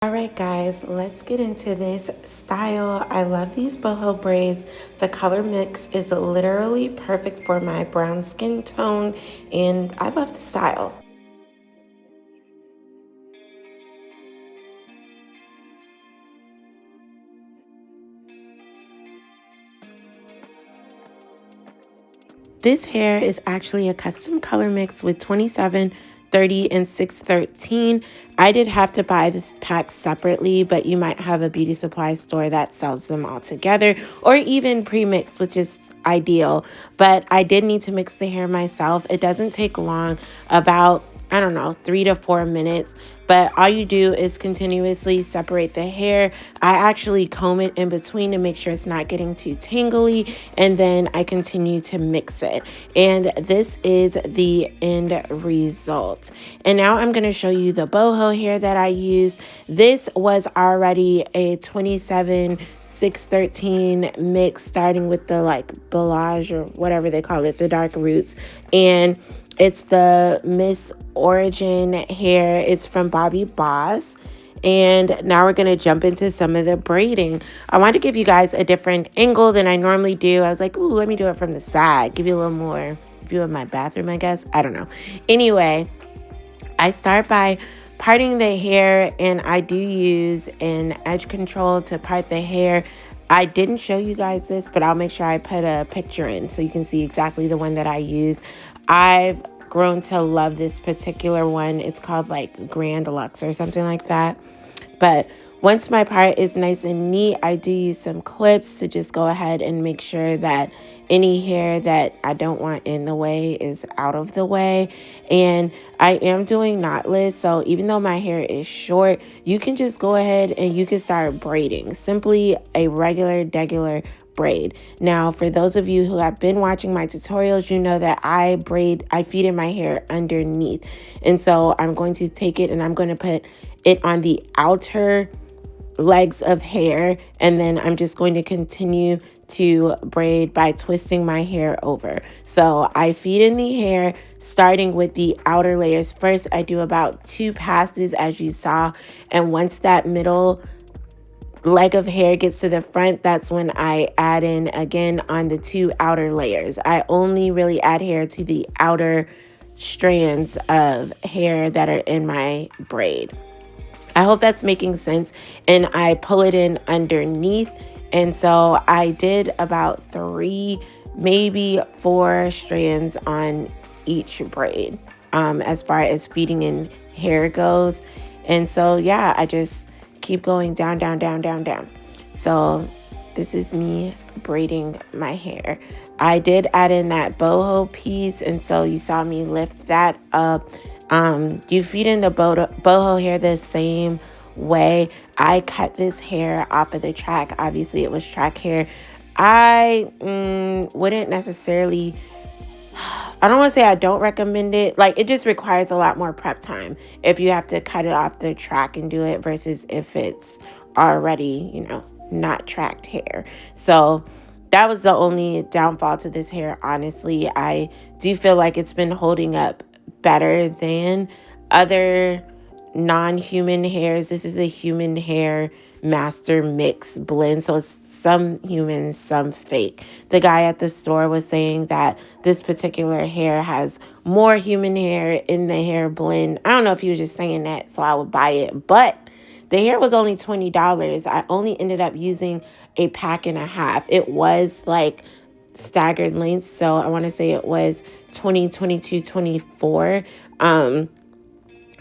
All right, guys, let's get into this style. I love these boho braids. The color mix is literally perfect for my brown skin tone, and I love the style. This hair is actually a custom color mix with 27, 30, and 613. I did have to buy this pack separately, but you might have a beauty supply store that sells them all together or even pre-mixed, which is ideal. But I did need to mix the hair myself. It doesn't take long, about I don't know, 3 to 4 minutes. But all you do is continuously separate the hair. I actually comb it in between to make sure it's not getting too tangly, and then I continue to mix it. And this is the end result. And now I'm going to show you the boho hair that I used. This was already a 27 613 mix, starting with the like balayage or whatever they call it, the dark roots. And it's the Miss Origin hair. It's from Bobby Boss. And now we're going to jump into some of the braiding. I want to give you guys a different angle than I normally do. I was like, ooh, let me do it from the side. Give you a little more view of my bathroom, I guess. I don't know. Anyway, I start by parting the hair, and I do use an edge control to part the hair. I didn't show you guys this, but I'll make sure I put a picture in so you can see exactly the one that I use. I've grown to love this particular one. It's called like Grand Deluxe or something like that. But once my part is nice and neat, I do use some clips to just go ahead and make sure that any hair that I don't want in the way is out of the way. And I am doing knotless, so even though my hair is short, you can just go ahead and you can start braiding. Simply a regular braid. Now, for those of you who have been watching my tutorials, you know that I feed in my hair underneath. And so I'm going to take it and I'm going to put it on the outer legs of hair, and then I'm just going to continue to braid by twisting my hair over. So I feed in the hair starting with the outer layers first. I do about 2 passes, as you saw, and once that middle leg of hair gets to the front, that's when I add in again on the 2 outer layers. I only really add hair to the outer strands of hair that are in my braid. I hope that's making sense. And I pull it in underneath. And so I did about 3, maybe 4 strands on each braid, as far as feeding in hair goes. And so, yeah, I just keep going down, down, down, down, down. So this is me braiding my hair. I did add in that boho piece, and so you saw me lift that up. You feed in the boho hair the same way. I cut this hair off of the track. Obviously, it was track hair. I wouldn't necessarily, I don't want to say I don't recommend it. Like, it just requires a lot more prep time if you have to cut it off the track and do it versus if it's already, not tracked hair. So that was the only downfall to this hair, honestly. I do feel like it's been holding up better than other non-human hairs. This is a human hair master mix blend, so it's some human, some fake. The guy at the store was saying that this particular hair has more human hair in the hair blend. I don't know if he was just saying that so I would buy it, but the hair was only $20. I only ended up using a pack and a half. It was like staggered lengths, so I want to say it was 20, 22, 24.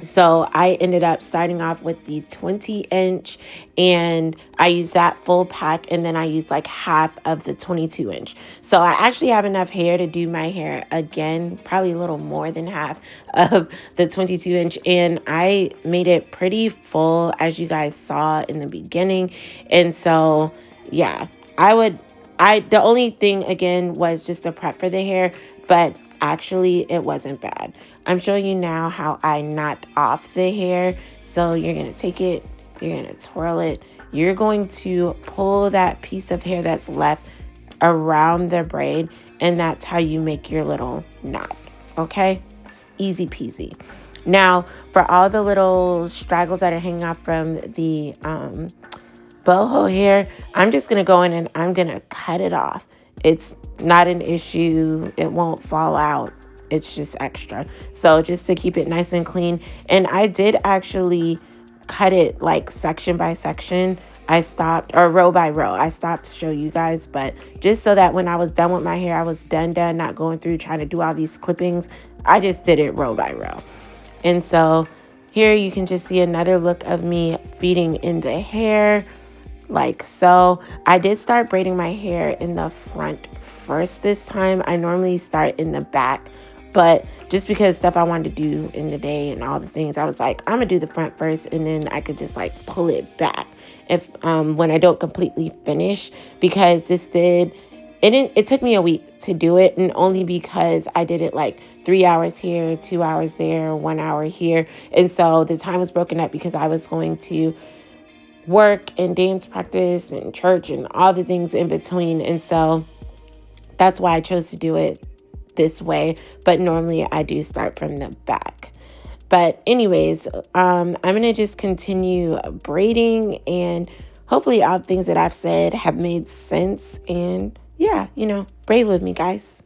So I ended up starting off with the 20-inch, and I used that full pack, and then I used like half of the 22-inch. So I actually have enough hair to do my hair again, probably a little more than half of the 22-inch, and I made it pretty full, as you guys saw in the beginning. And so, yeah, the only thing again was just the prep for the hair, but actually it wasn't bad. I'm showing you now how I knocked off the hair. So you're going to take it, you're going to twirl it, you're going to pull that piece of hair that's left around the braid, and that's how you make your little knot. Okay? It's easy peasy. Now, for all the little straggles that are hanging off from the boho hair, I'm just going to go in and I'm going to cut it off. It's not an issue. It won't fall out. It's just extra. So just to keep it nice and clean. And I did actually cut it like section by section. I stopped, or row by row. I stopped to show you guys, but just so that when I was done with my hair, I was done, not going through trying to do all these clippings. I just did it row by row. And so here you can just see another look of me feeding in the hair like so. I did start braiding my hair in the front first this time. I normally start in the back, but just because stuff I wanted to do in the day and all the things, I was like, I'm gonna do the front first, and then I could just like pull it back if when I don't completely finish, because it took me a week to do it, and only because I did it like 3 hours here, 2 hours there, 1 hour here. And so the time was broken up because I was going to work and dance practice and church and all the things in between. And so that's why I chose to do it this way. But normally I do start from the back. But anyways, I'm going to just continue braiding, and hopefully all the things that I've said have made sense. And yeah, braid with me, guys.